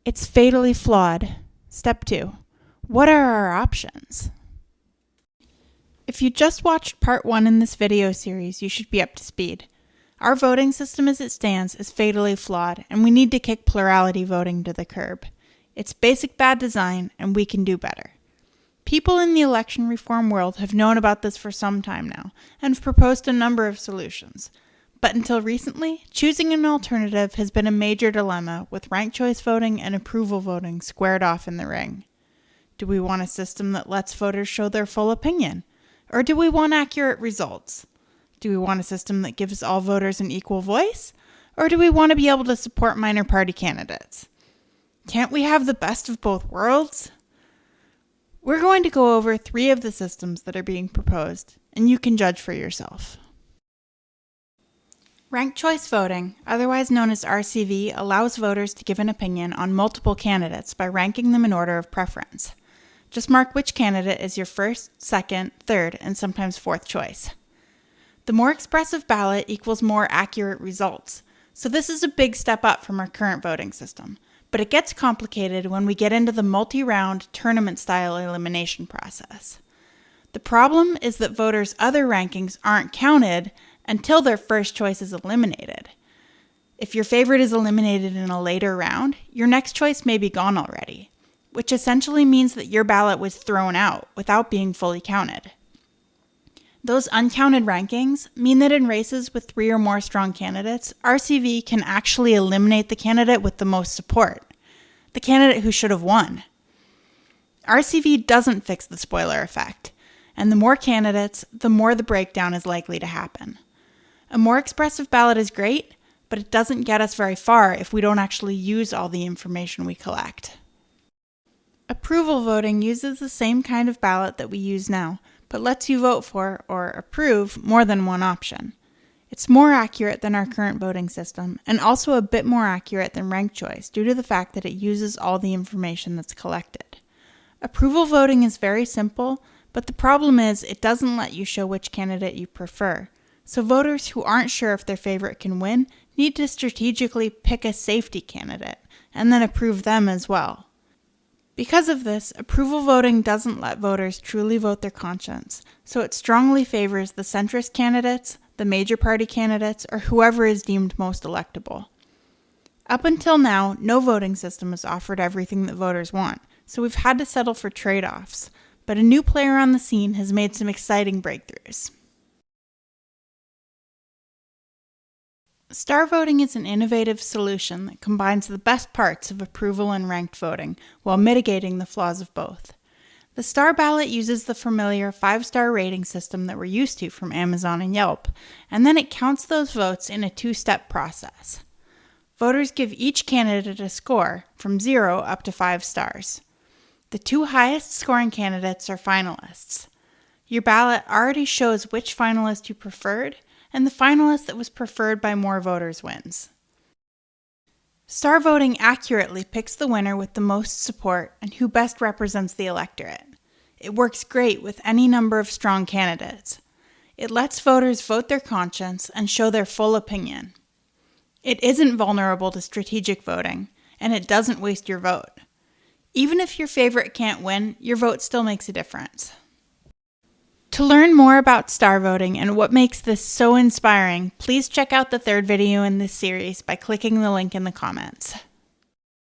It's fatally flawed. Step 2. What are our options? If you just watched part 1 in this video series, you should be up to speed. Our voting system as it stands is fatally flawed, and we need to kick plurality voting to the curb. It's basic bad design, and we can do better. People in the election reform world have known about this for some time now, and have proposed a number of solutions. But until recently, choosing an alternative has been a major dilemma, with ranked choice voting and approval voting squared off in the ring. Do we want a system that lets voters show their full opinion? Or do we want accurate results? Do we want a system that gives all voters an equal voice? Or do we want to be able to support minor party candidates? Can't we have the best of both worlds? We're going to go over 3 of the systems that are being proposed, and you can judge for yourself. Ranked choice voting, otherwise known as RCV, allows voters to give an opinion on multiple candidates by ranking them in order of preference. Just mark which candidate is your first, second, third, and sometimes fourth choice. The more expressive ballot equals more accurate results, so this is a big step up from our current voting system. But it gets complicated when we get into the multi-round, tournament-style elimination process. The problem is that voters' other rankings aren't counted until their first choice is eliminated. If your favorite is eliminated in a later round, your next choice may be gone already, which essentially means that your ballot was thrown out without being fully counted. Those uncounted rankings mean that in races with 3 or more strong candidates, RCV can actually eliminate the candidate with the most support, the candidate who should have won. RCV doesn't fix the spoiler effect, and the more candidates, the more the breakdown is likely to happen. A more expressive ballot is great, but it doesn't get us very far if we don't actually use all the information we collect. Approval voting uses the same kind of ballot that we use now, but lets you vote for, or approve, more than one option. It's more accurate than our current voting system, and also a bit more accurate than ranked choice due to the fact that it uses all the information that's collected. Approval voting is very simple, but the problem is it doesn't let you show which candidate you prefer. So voters who aren't sure if their favorite can win need to strategically pick a safety candidate, and then approve them as well. Because of this, approval voting doesn't let voters truly vote their conscience, so it strongly favors the centrist candidates, the major party candidates, or whoever is deemed most electable. Up until now, no voting system has offered everything that voters want, so we've had to settle for trade-offs, but a new player on the scene has made some exciting breakthroughs. Star voting is an innovative solution that combines the best parts of approval and ranked voting while mitigating the flaws of both. The star ballot uses the familiar 5-star rating system that we're used to from Amazon and Yelp, and then it counts those votes in a 2-step process. Voters give each candidate a score from 0 up to 5 stars. The 2 highest scoring candidates are finalists. Your ballot already shows which finalist you preferred, and the finalist that was preferred by more voters wins. Star voting accurately picks the winner with the most support and who best represents the electorate. It works great with any number of strong candidates. It lets voters vote their conscience and show their full opinion. It isn't vulnerable to strategic voting, and it doesn't waste your vote. Even if your favorite can't win, your vote still makes a difference. To learn more about star voting and what makes this so inspiring, please check out the 3rd video in this series by clicking the link in the comments.